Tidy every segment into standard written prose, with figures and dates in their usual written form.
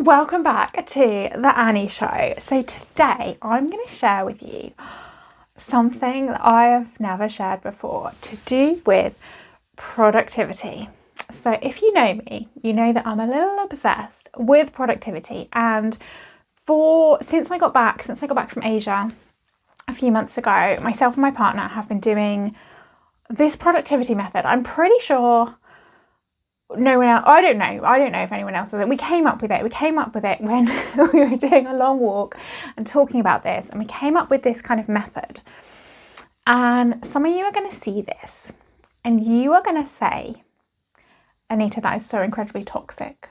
Welcome back to the Annie Show. So today I'm going to share with you something that I have never shared before to do with productivity. So if you know me, you know that I'm a little obsessed with productivity, and since I got back from Asia a few months ago, myself and my partner have been doing this productivity method. I'm pretty sure no one else, I don't know if anyone else does it. We came up with it when we were doing a long walk and talking about this, and we came up with this kind of method. And some of you are going to see this and you are going to say, Anita, that is so incredibly toxic,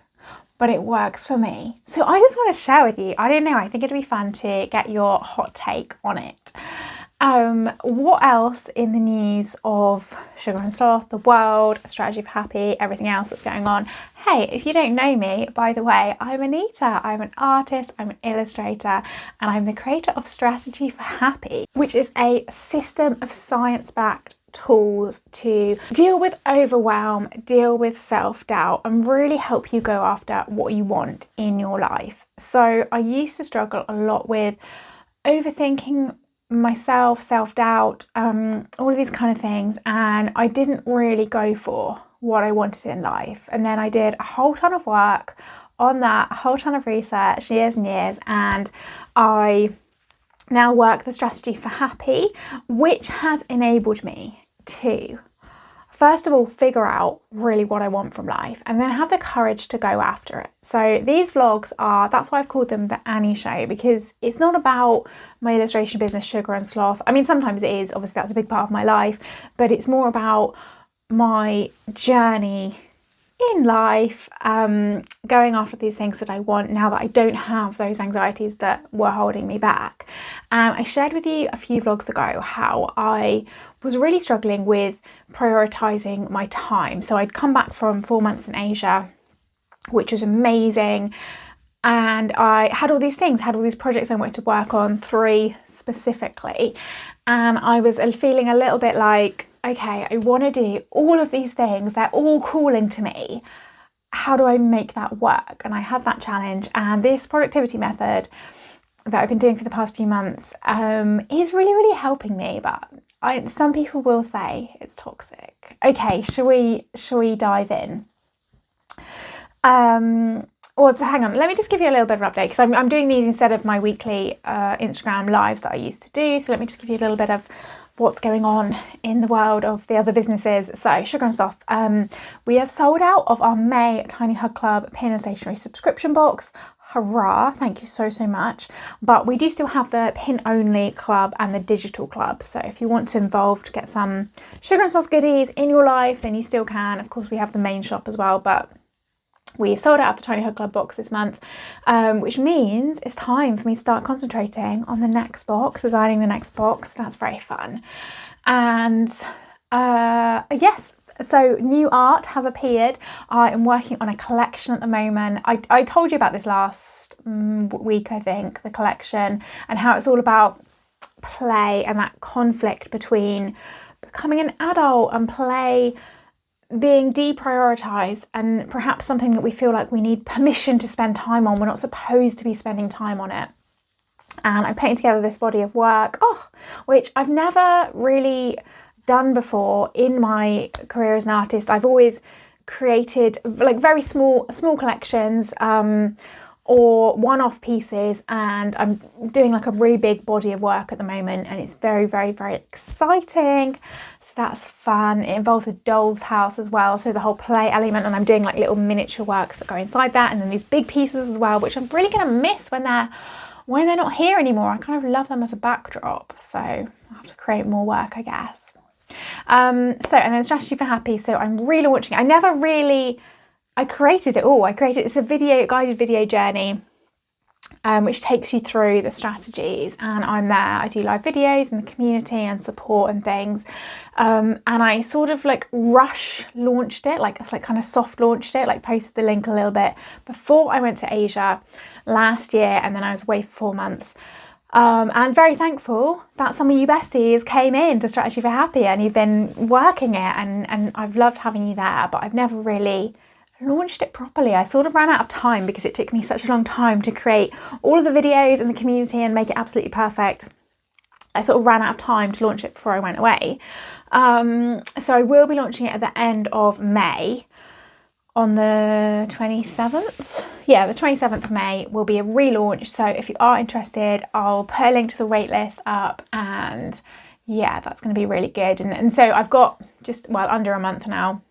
but it works for me. So I just want to share with you, I don't know, I think it'd be fun to get your hot take on it. What else in the news of Sugar and Sloth, the world, Strategy for Happy, everything else that's going on? Hey, if you don't know me, by the way, I'm Anita. I'm an artist, I'm an illustrator, and I'm the creator of Strategy for Happy, which is a system of science-backed tools to deal with overwhelm, deal with self-doubt, and really help you go after what you want in your life. So I used to struggle a lot with overthinking myself, self-doubt, all of these kind of things, and I didn't really go for what I wanted in life. And then I did a whole ton of work on that, a whole ton of research, years and years, and I now work the Strategy for Happy, which has enabled me to first of all figure out really what I want from life, and then have the courage to go after it. So these vlogs that's why I've called them the Annie Show, because it's not about my illustration business, Sugar and Sloth. I mean, sometimes it is, obviously that's a big part of my life, but it's more about my journey in life, going after these things that I want now that I don't have those anxieties that were holding me back. I shared with you a few vlogs ago how I was really struggling with prioritizing my time. So I'd come back from 4 months in Asia, which was amazing, and I had all these projects I wanted to work on, 3 specifically, and I was feeling a little bit like, okay, I want to do all of these things, they're all calling to me, how do I make that work? And I had that challenge, and this productivity method that I've been doing for the past few months is really, really helping me, but some people will say it's toxic. Okay, shall we dive in? Well, hang on, let me just give you a little bit of an update, because I'm doing these instead of my weekly Instagram lives that I used to do. So let me just give you a little bit of what's going on in the world of the other businesses. So Sugar and Sloth, we have sold out of our May Tiny Hug Club pin and stationery subscription box. Hurrah, thank you so much. But we do still have the pin only club and the digital club, so if you want to get some Sugar and Sloth goodies in your life, then you still can. Of course, we have the main shop as well, but we've sold out of the Tiny Hug Club box this month, which means it's time for me to start concentrating on the next box, designing the next box. That's very fun. And yes, so new art has appeared. I am working on a collection at the moment. I told you about this last week, I think, the collection, and how it's all about play and that conflict between becoming an adult and play being deprioritized, and perhaps something that we feel like we need permission to spend time on. We're not supposed to be spending time on it. And I'm putting together this body of work, which I've never really done before in my career as an artist. I've always created like very small collections or one-off pieces, and I'm doing like a really big body of work at the moment, and it's very, very, very exciting. So that's fun. It involves a doll's house as well, so the whole play element, and I'm doing like little miniature works that go inside that, and then these big pieces as well, which I'm really going to miss when they're not here anymore. I kind of love them as a backdrop, so I'll have to create more work, I guess. And then Strategy for Happy, so I'm relaunching it. I created it all. It's a guided video journey, which takes you through the strategies, and I'm there. I do live videos in the community and support and things. And I sort of like launched it, like kind of soft launched it, like posted the link a little bit before I went to Asia last year, and then I was away for 4 months. And very thankful that some of you besties came in to Strategy for Happy and you've been working it, and I've loved having you there, but I've never really launched it properly. I sort of ran out of time because it took me such a long time to create all of the videos in the community and make it absolutely perfect. I sort of ran out of time to launch it before I went away. So I will be launching it at the end of May. On the 27th, the 27th of May will be a relaunch. So if you are interested, I'll put a link to the waitlist up, and yeah, that's going to be really good. And so I've got just, under a month now,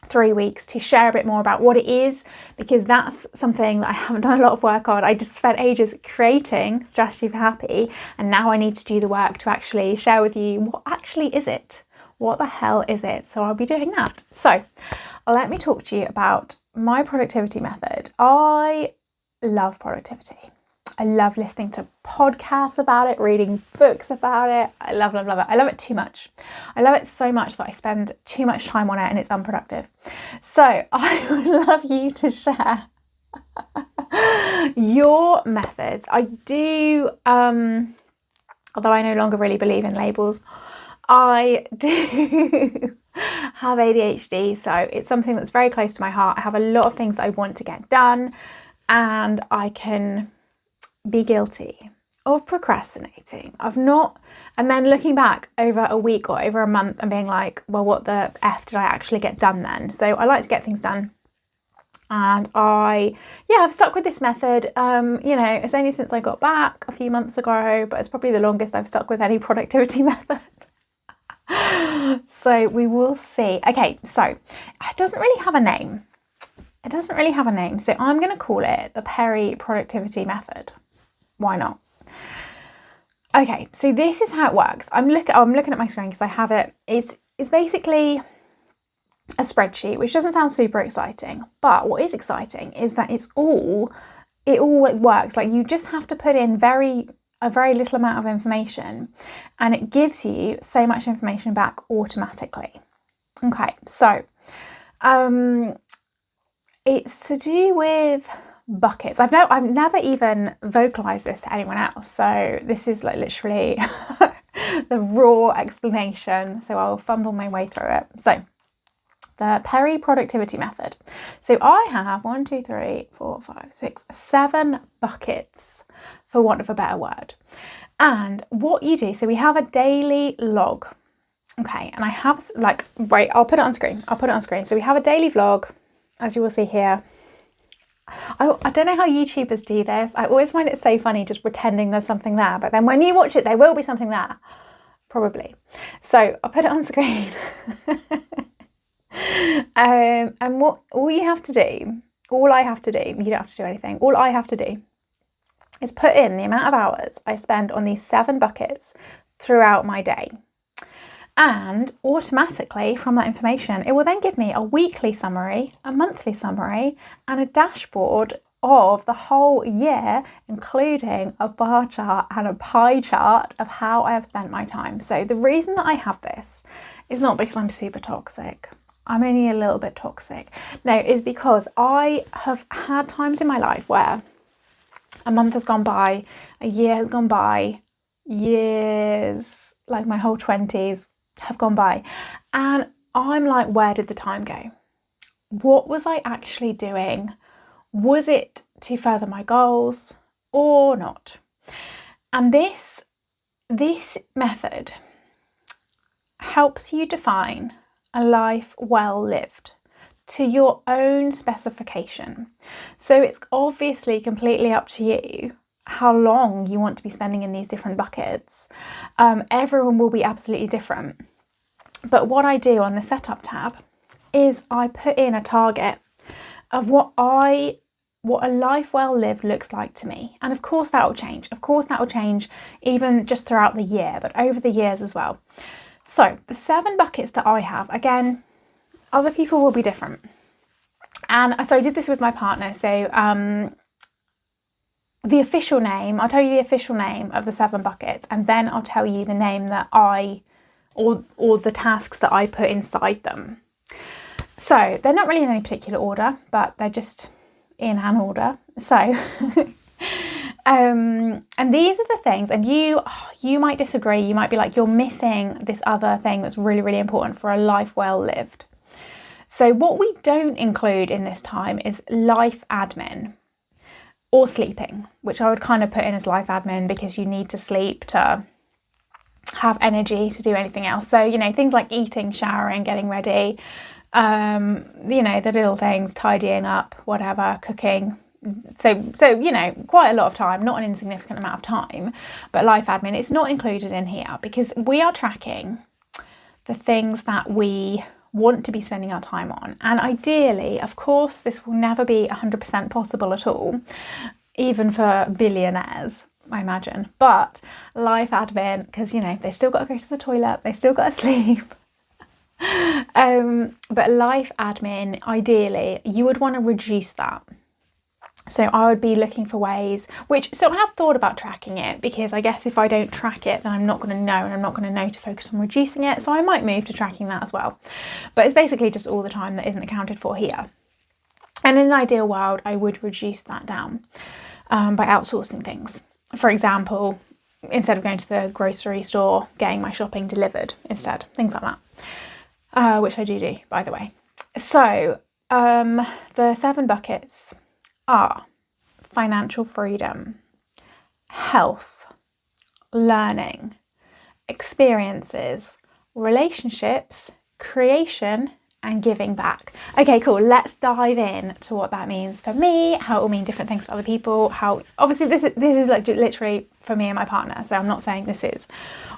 3 weeks to share a bit more about what it is, because that's something that I haven't done a lot of work on. I just spent ages creating Strategy for Happy, and now I need to do the work to actually share with you what actually is it? What the hell is it? So I'll be doing that. So let me talk to you about my productivity method. I love productivity. I love listening to podcasts about it, reading books about it. I love it. I love it too much. I love it so much that I spend too much time on it and it's unproductive. So I would love you to share your methods. I do, although I no longer really believe in labels, I do have ADHD, so it's something that's very close to my heart. I have a lot of things that I want to get done, and I can be guilty of procrastinating, and then looking back over a week or over a month and being like, well, what the F did I actually get done then? So I like to get things done. And I've stuck with this method. It's only since I got back a few months ago, but it's probably the longest I've stuck with any productivity method. So we will see. Okay, so it doesn't really have a name. So I'm going to call it the Perry Productivity Method. Why not? Okay, so this is how it works. I'm looking at my screen because I have it. It's basically a spreadsheet, which doesn't sound super exciting, but what is exciting is that it all works. Like, you just have to put in a very little amount of information, and it gives you so much information back automatically. Okay, so it's to do with buckets. I've never even vocalized this to anyone else, so this is like literally the raw explanation, so I'll fumble my way through it. So the Perry Productivity Method. So I have 7 buckets, for want of a better word. And what you do, so we have a daily log. Okay, and I have I'll put it on screen. So we have a daily vlog, as you will see here. I don't know how YouTubers do this. I always find it so funny just pretending there's something there, but then when you watch it, there will be something there, probably. So I'll put it on screen. And all I have to do, you don't have to do anything. All I have to do is put in the amount of hours I spend on these 7 buckets throughout my day. And automatically from that information, it will then give me a weekly summary, a monthly summary, and a dashboard of the whole year, including a bar chart and a pie chart of how I have spent my time. So the reason that I have this is not because I'm super toxic. I'm only a little bit toxic. No, it's because I have had times in my life where a month has gone by, a year has gone by, years, like my whole 20s have gone by, and I'm like, where did the time go? What was I actually doing? Was it to further my goals or not? And this method helps you define a life well lived to your own specification. So it's obviously completely up to you how long you want to be spending in these different buckets. Everyone will be absolutely different. But what I do on the setup tab is I put in a target of what a life well lived looks like to me. And of course that will change. Even just throughout the year, but over the years as well. So the 7 buckets that I have, again, other people will be different. And so I did this with my partner. So the official name, I'll tell you the official name of the 7 buckets, and then I'll tell you the name that or the tasks that I put inside them. So they're not really in any particular order, but they're just in an order. So, and these are the things, and you might disagree. You might be like, you're missing this other thing that's really, really important for a life well lived. So what we don't include in this time is life admin or sleeping, which I would kind of put in as life admin because you need to sleep to have energy to do anything else. So, you know, things like eating, showering, getting ready, you know, the little things, tidying up, whatever, cooking. So, you know, quite a lot of time, not an insignificant amount of time, but life admin, it's not included in here because we are tracking the things that we want to be spending our time on. And ideally, of course, this will never be 100% possible at all, even for billionaires, I imagine. But life admin, because, you know, they still got to go to the toilet, they still got to sleep. But life admin, ideally, you would want to reduce that. So I would be looking for ways, so I have thought about tracking it because I guess if I don't track it, then I'm not going to know, and I'm not going to know to focus on reducing it. So I might move to tracking that as well. But it's basically just all the time that isn't accounted for here. And in an ideal world, I would reduce that down by outsourcing things. For example, instead of going to the grocery store, getting my shopping delivered instead, things like that, which I do, by the way. So the 7 buckets are financial freedom, health, learning, experiences, relationships, creation, and giving back. Okay, cool. Let's dive in to what that means for me, how it will mean different things for other people, how obviously this is like literally for me and my partner. So I'm not saying this is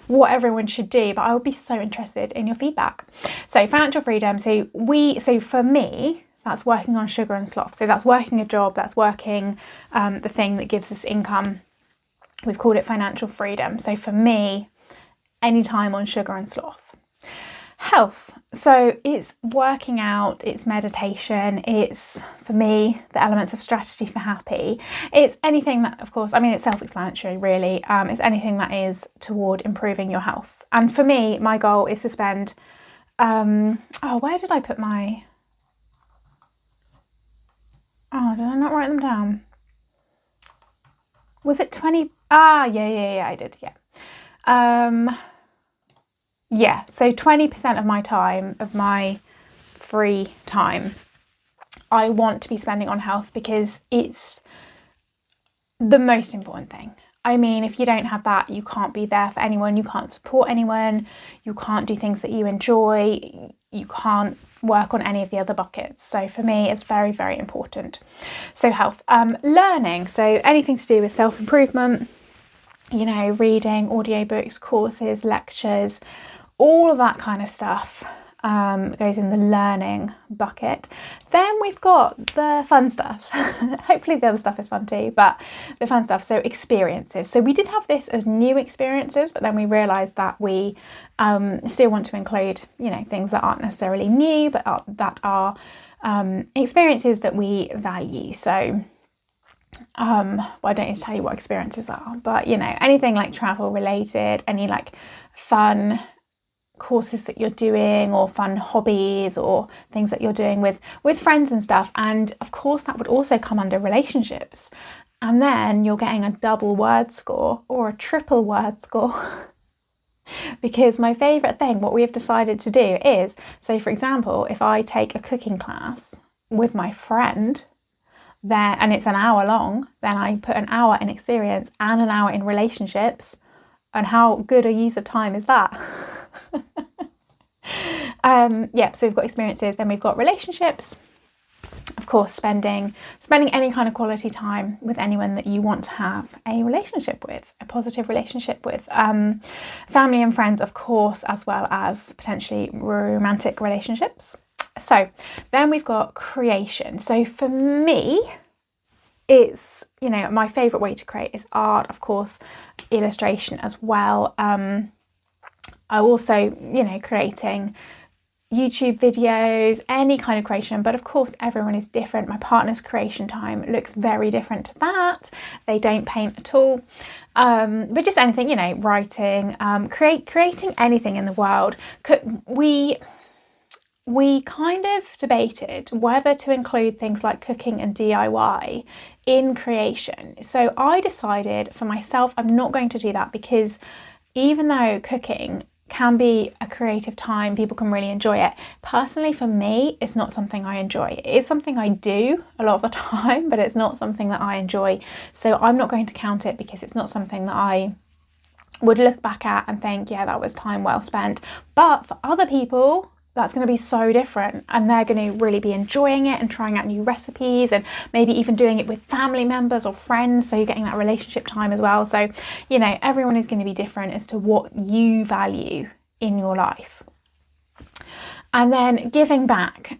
what everyone should do, but I would be so interested in your feedback. So financial freedom. So for me, that's working on sugar and sloth. So that's working a job, that's working the thing that gives us income. We've called it financial freedom. So for me, any time on sugar and sloth. Health. So it's working out, it's meditation, it's, for me, the elements of strategy for happy. It's anything that, of course, I mean, it's self-explanatory, really. It's anything that is toward improving your health. And for me, my goal is to spend, where did I put my... Oh, did I not write them down? Was it 20? Yeah, I did, yeah. Yeah, so 20% of my time, of my free time, I want to be spending on health because it's the most important thing. I mean, if you don't have that, you can't be there for anyone, you can't support anyone, you can't do things that you enjoy, you can't work on any of the other buckets. So for me, it's very, very important. So health. Learning, so anything to do with self-improvement, you know, reading, audiobooks, courses, lectures, all of that kind of stuff goes in the learning bucket. Then we've got the fun stuff. Hopefully the other stuff is fun too, but the fun stuff, so experiences. So we did have this as new experiences, but then we realised that we still want to include, you know, things that aren't necessarily new, but that are experiences that we value. So well, I don't need to tell you what experiences are, but, you know, anything like travel related, any like fun courses that you're doing or fun hobbies or things that you're doing with friends and stuff. And of course that would also come under relationships, and then you're getting a double word score or a triple word score because my favourite thing, what we have decided to do is, so for example, if I take a cooking class with my friend there and it's an hour long, then I put an hour in experience and an hour in relationships. And how good a use of time is that? So we've got experiences, then we've got relationships. Of course, spending any kind of quality time with anyone that you want to have a relationship with, a positive relationship with. Family and friends, of course, as well as potentially romantic relationships. So then we've got creation. So for me, it's, you know, my favourite way to create is art, of course, illustration as well. I also, you know, creating YouTube videos, any kind of creation, but of course everyone is different. My partner's creation time looks very different to that. They don't paint at all, but just anything, you know, writing, creating anything in the world. We kind of debated whether to include things like cooking and DIY in creation. So I decided for myself, I'm not going to do that because even though cooking can be a creative time. People can really enjoy it. Personally, for me, it's not something I enjoy. It's something I do a lot of the time, but it's not something that I enjoy. So I'm not going to count it because it's not something that I would look back at and think, yeah, that was time well spent. But for other people, that's going to be so different, and they're going to really be enjoying it and trying out new recipes, and maybe even doing it with family members or friends, so you're getting that relationship time as well. So, you know, everyone is going to be different as to what you value in your life. And then giving back.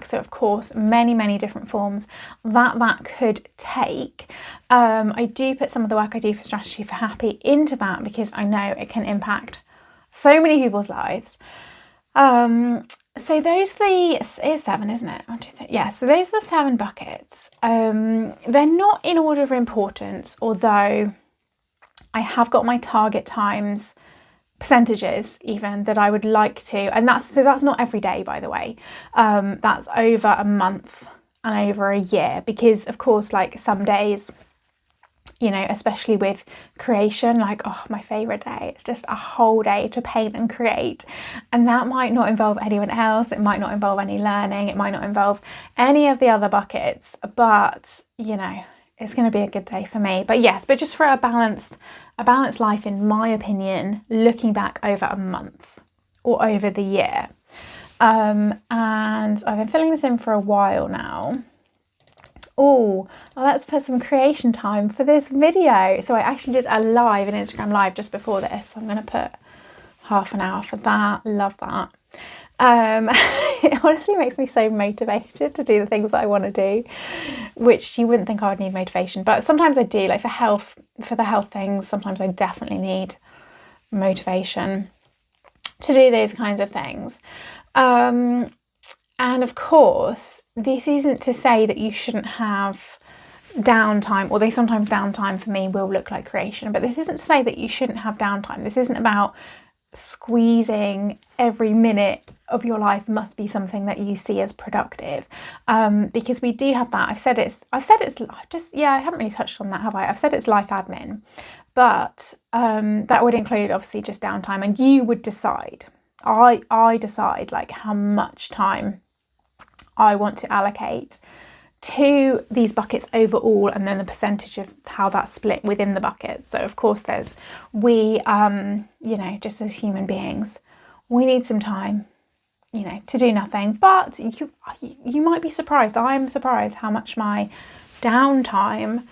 So of course, many different forms that could take. I do put some of the work I do for Strategy for Happy into that because I know it can impact so many people's lives. So those is 7, isn't it? 1, 2, 3. Yeah, so those are the 7 buckets. They're not in order of importance, although I have got my target times, percentages even, that I would like to, and that's not every day, by the way. That's over a month and over a year, because of course, like some days, you know, especially with creation, like, oh, my favourite day, it's just a whole day to paint and create. And that might not involve anyone else. It might not involve any learning. It might not involve any of the other buckets. But, you know, it's going to be a good day for me. But yes, but just for a balanced life, in my opinion, looking back over a month or over the year. And I've been filling this in for a while now. Oh, let's put some creation time for this video. So I actually did an Instagram live just before this. I'm going to put half an hour for that. Love that. It honestly makes me so motivated to do the things that I want to do, which you wouldn't think I would need motivation, but sometimes I do. Like for the health things, sometimes I definitely need motivation to do those kinds of things. And of course, this isn't to say that you shouldn't have downtime, although sometimes downtime for me will look like creation, but this isn't to say that you shouldn't have downtime. This isn't about squeezing every minute of your life must be something that you see as productive, because we do have that. I haven't really touched on that, have I? I've said it's life admin, but that would include obviously just downtime, and you would decide. I decide like how much time I want to allocate to these buckets overall, and then the percentage of how that's split within the bucket. So of course there's you know, just as human beings, we need some time, you know, to do nothing. But you might be surprised. I'm surprised how much my downtime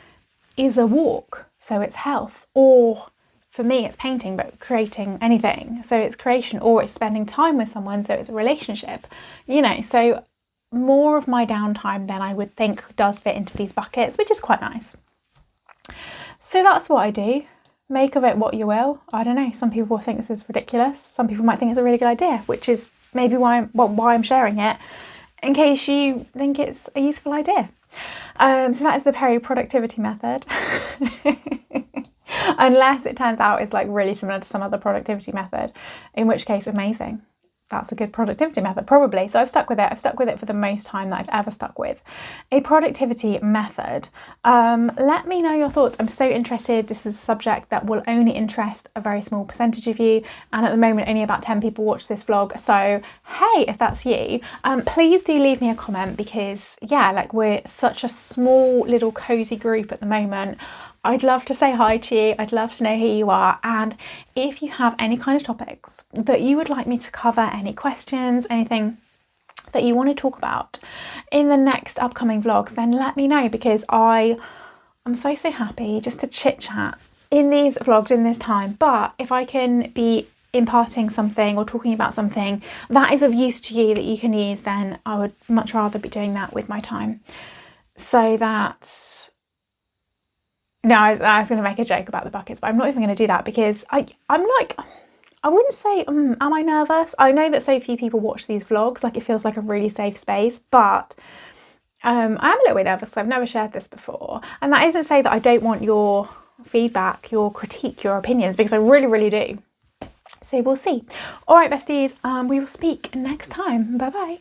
is a walk. So it's health, or for me it's painting, but creating anything. So it's creation, or it's spending time with someone. So it's a relationship, you know. So more of my downtime than I would think does fit into these buckets, which is quite nice. So that's what I do. Make of it what you will. I don't know. Some people think this is ridiculous. Some people might think it's a really good idea, which is maybe why I'm sharing it, in case you think it's a useful idea. So that is the Perry productivity method. Unless it turns out it's like really similar to some other productivity method, in which case amazing. That's a good productivity method, probably. So I've stuck with it. I've stuck with it for the most time that I've ever stuck with a productivity method. Let me know your thoughts. I'm so interested. This is a subject that will only interest a very small percentage of you. And at the moment, only about 10 people watch this vlog. So, hey, if that's you, please do leave me a comment, because yeah, like we're such a small little cozy group at the moment. I'd love to say hi to you. I'd love to know who you are. And if you have any kind of topics that you would like me to cover, any questions, anything that you want to talk about in the next upcoming vlogs, then let me know, because I'm so happy just to chit chat in these vlogs in this time. But if I can be imparting something or talking about something that is of use to you that you can use, then I would much rather be doing that with my time. So that... No, I was going to make a joke about the buckets, but I'm not even going to do that, because I'm like, I wouldn't say, am I nervous? I know that so few people watch these vlogs, like it feels like a really safe space, but I am a little bit nervous. I've never shared this before. And that isn't to say that I don't want your feedback, your critique, your opinions, because I really, really do. So we'll see. All right, besties, we will speak next time. Bye-bye.